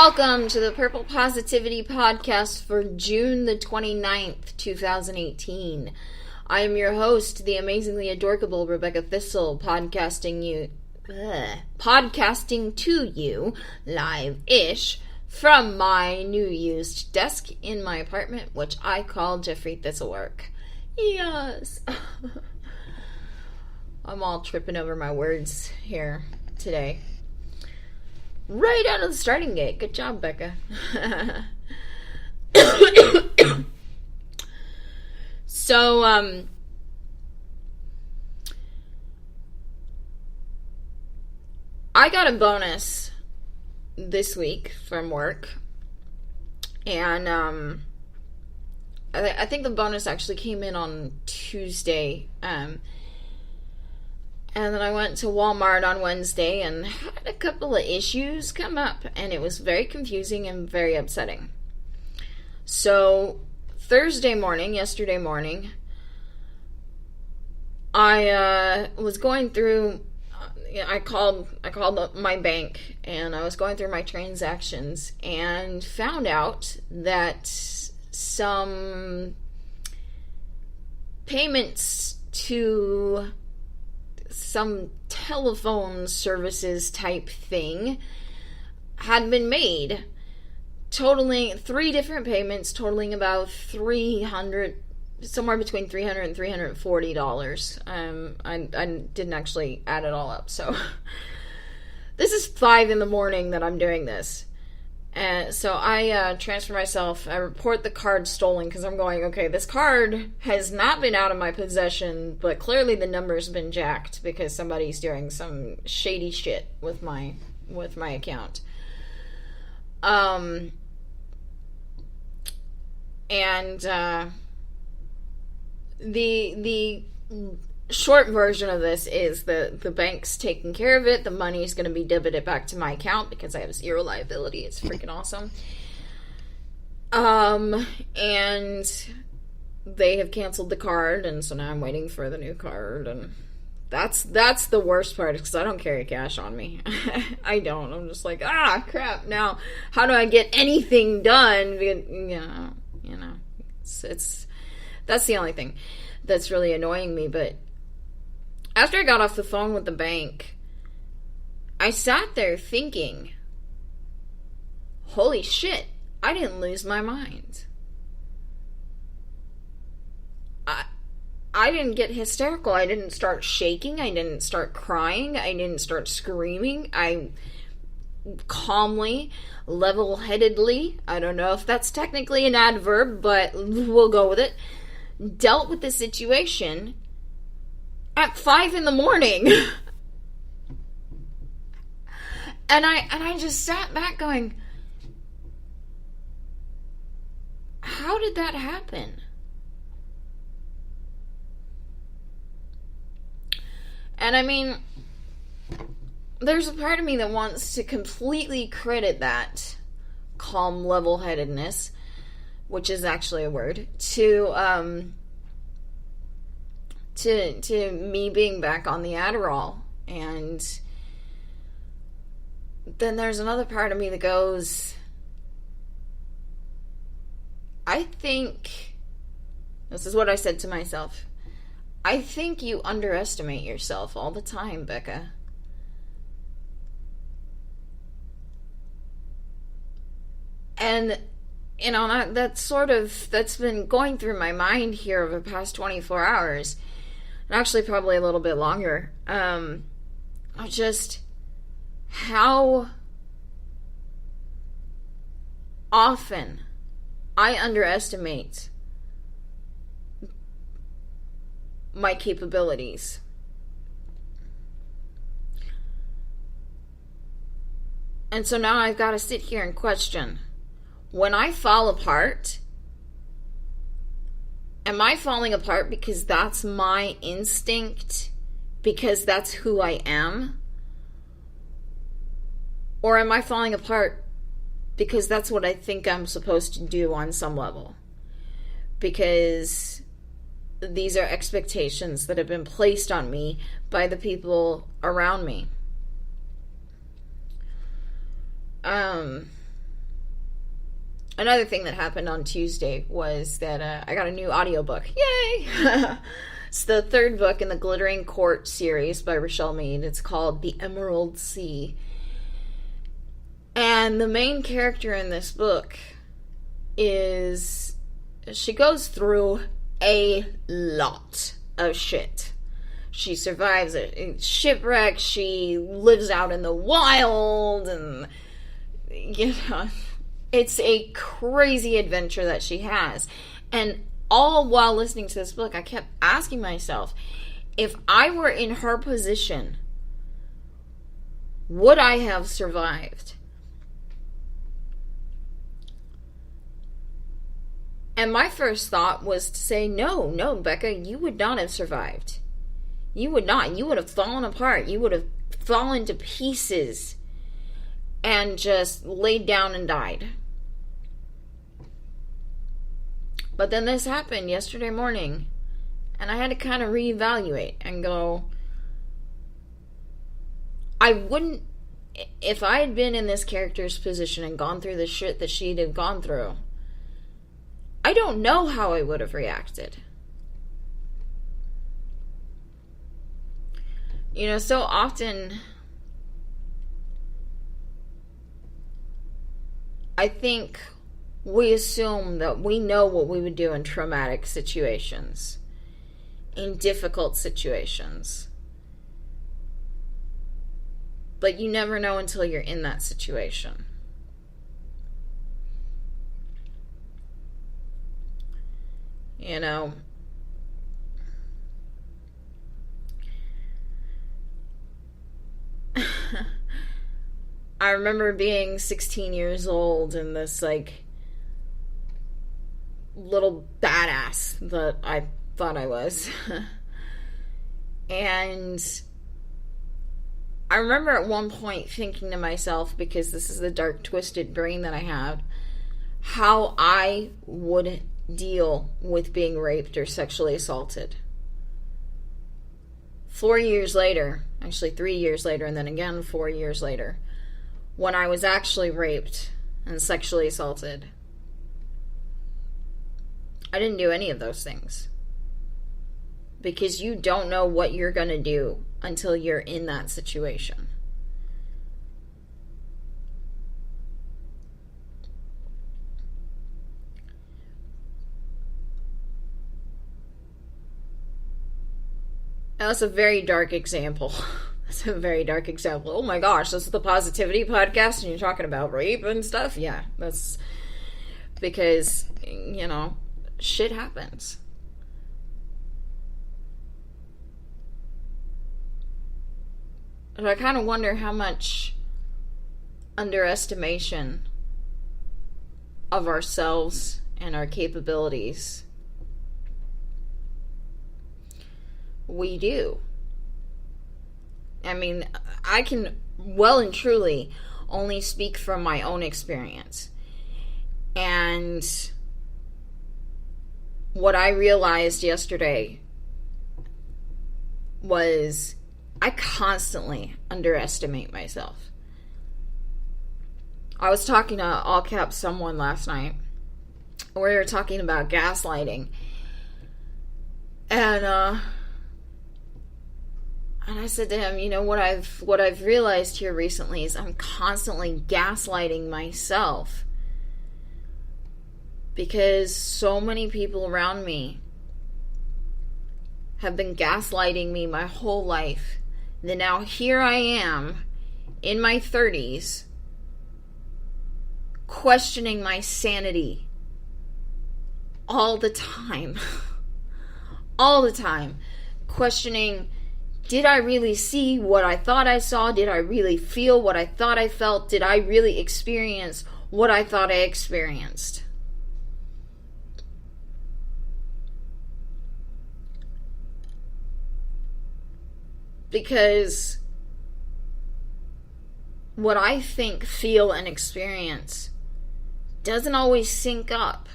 Welcome to the Purple Positivity Podcast for June the 29th, 2018. I am your host, the amazingly adorable Rebecca Thistle, podcasting to you live-ish from my new used desk in my apartment, which I call Jeffrey Thistlework. Yes. I'm all tripping over my words here today. Right out of the starting gate. Good job, Becca. So, I got a bonus this week from work. And, I think the bonus actually came in on Tuesday. And then I went to Walmart on Wednesday and had a couple of issues come up, and it was very confusing and very upsetting. So, yesterday morning, I was going through, I called up my bank, and I was going through my transactions, and found out that some payments to some telephone services type thing had been made, totaling 3 different payments, totaling about $300, somewhere between $300 and $340. I didn't actually add it all up, so this is 5 in the morning that I'm doing this. So I transfer myself, I report the card stolen, because I'm going, okay, this card has not been out of my possession, but clearly the number's been jacked, because somebody's doing some shady shit with my account. The short version of this is the bank's taking care of it. The money's going to be debited back to my account because I have 0 liability. It's freaking awesome. And they have canceled the card, and so now I'm waiting for the new card, and that's the worst part, because I don't carry cash on me. I don't. I'm just like, crap. Now, how do I get anything done? It's that's the only thing that's really annoying me. But after I got off the phone with the bank, I sat there thinking, holy shit, I didn't lose my mind. I didn't get hysterical. I didn't start shaking. I didn't start crying. I didn't start screaming. I calmly, level-headedly, I don't know if that's technically an adverb, but we'll go with it, dealt with the situation at 5 in the morning. And I just sat back going, how did that happen? And I mean, there's a part of me that wants to completely credit that calm level-headedness, which is actually a word, to me being back on the Adderall. And then there's another part of me that goes, I think, this is what I said to myself, I think you underestimate yourself all the time, Becca. And, you know, that's been going through my mind here over the past 24 hours. And actually probably a little bit longer. Just how often I underestimate my capabilities. And so now I've got to sit here and question, when I fall apart, am I falling apart because that's my instinct? Because that's who I am? Or am I falling apart because that's what I think I'm supposed to do on some level? Because these are expectations that have been placed on me by the people around me. Another thing that happened on Tuesday was that I got a new audiobook. Yay! It's the third book in the Glittering Court series by Rochelle Mead. It's called The Emerald Sea. And the main character in this book she goes through a lot of shit. She survives a shipwreck, she lives out in the wild, and, it's a crazy adventure that she has. And all while listening to this book, I kept asking myself, if I were in her position, would I have survived? And my first thought was to say, no, Becca, you would not have survived. You would not. You would have fallen apart. You would have fallen to pieces and just laid down and died. But then this happened yesterday morning, and I had to kind of reevaluate and go, if I had been in this character's position and gone through the shit that she'd have gone through, I don't know how I would have reacted. So often I think we assume that we know what we would do in traumatic situations, in difficult situations. But you never know until you're in that situation. I remember being 16 years old and this, little badass that I thought I was. And I remember at one point thinking to myself, because this is the dark, twisted brain that I have, how I would deal with being raped or sexually assaulted. 4 years later, actually 3 years later, and then again 4 years later, when I was actually raped and sexually assaulted, I didn't do any of those things. Because you don't know what you're going to do until you're in that situation. Now, that's a very dark example. That's a very dark example. Oh my gosh, this is the positivity podcast and you're talking about rape and stuff? Yeah, that's because, shit happens. And I kind of wonder how much underestimation of ourselves and our capabilities we do. I mean, I can well and truly only speak from my own experience. And what I realized yesterday was I constantly underestimate myself. I was talking to all caps someone last night. We were talking about gaslighting. And I said to him, what I've realized here recently is I'm constantly gaslighting myself. Because so many people around me have been gaslighting me my whole life. Then now here I am in my 30s questioning my sanity all the time. All the time. Questioning, did I really see what I thought I saw? Did I really feel what I thought I felt? Did I really experience what I thought I experienced? Because what I think, feel, and experience doesn't always sync up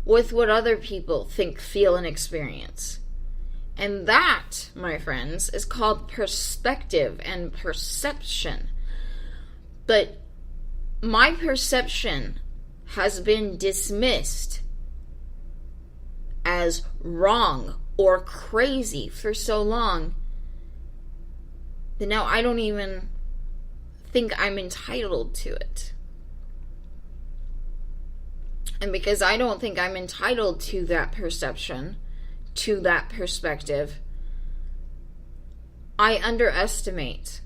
with what other people think, feel, and experience. And that, my friends, is called perspective and perception. But my perception has been dismissed as wrong or crazy for so long that now I don't even think I'm entitled to it. And because I don't think I'm entitled to that perception, to that perspective, I underestimate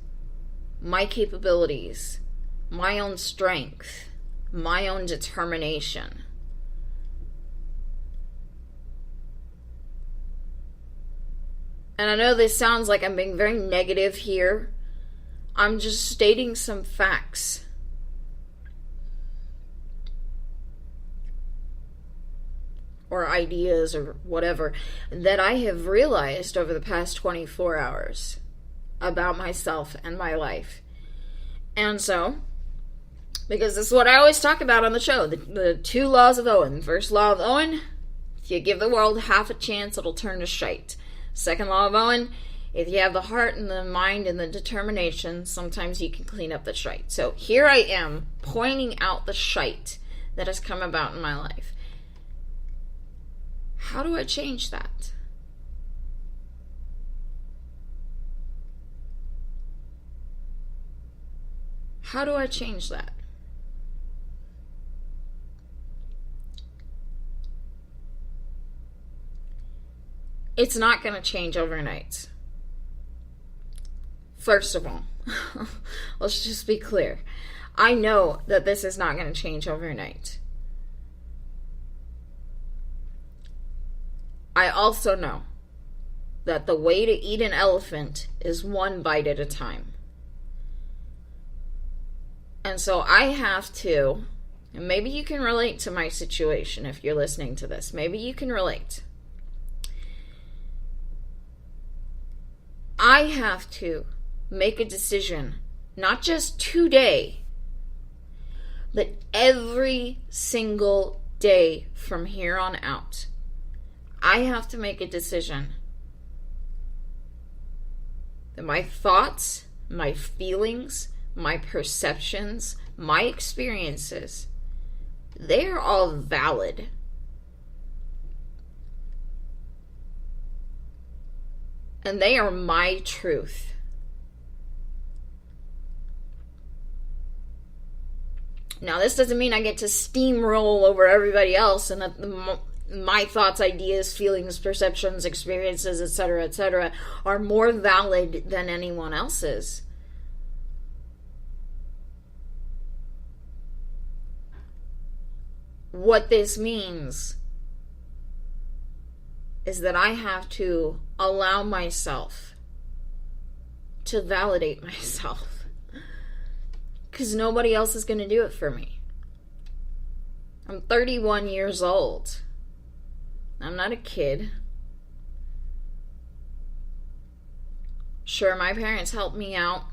my capabilities, my own strength, my own determination. And I know this sounds like I'm being very negative here. I'm just stating some facts. Or ideas or whatever that I have realized over the past 24 hours about myself and my life. And so, because this is what I always talk about on the show, the 2 laws of Owen. First law of Owen, if you give the world half a chance, it'll turn to shite. Second law of Owen, if you have the heart and the mind and the determination, sometimes you can clean up the shite. So here I am pointing out the shite that has come about in my life. How do I change that? How do I change that? It's not going to change overnight. First of all, let's just be clear. I know that this is not going to change overnight. I also know that the way to eat an elephant is 1 bite at a time. And so I have to, and maybe you can relate to my situation if you're listening to this. Maybe you can relate. I have to make a decision, not just today, but every single day from here on out. I have to make a decision that my thoughts, my feelings, my perceptions, my experiences, they're all valid. And they are my truth. Now, this doesn't mean I get to steamroll over everybody else and that my thoughts, ideas, feelings, perceptions, experiences, etc., are more valid than anyone else's. What this means is that I have to allow myself to validate myself, because nobody else is going to do it for me. I'm 31 years old. I'm not a kid. Sure, my parents helped me out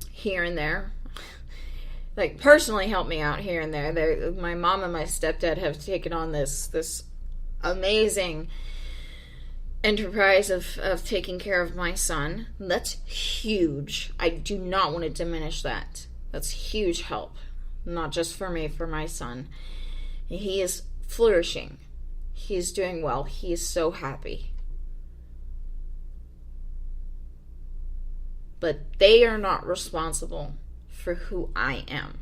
here and there. Like, personally helped me out here and there. My mom and my stepdad have taken on this amazing enterprise of taking care of my son. That's huge. I do not want to diminish that. That's huge help. Not just for me, for my son. He is flourishing. He is doing well. He is so happy. But they are not responsible for who I am.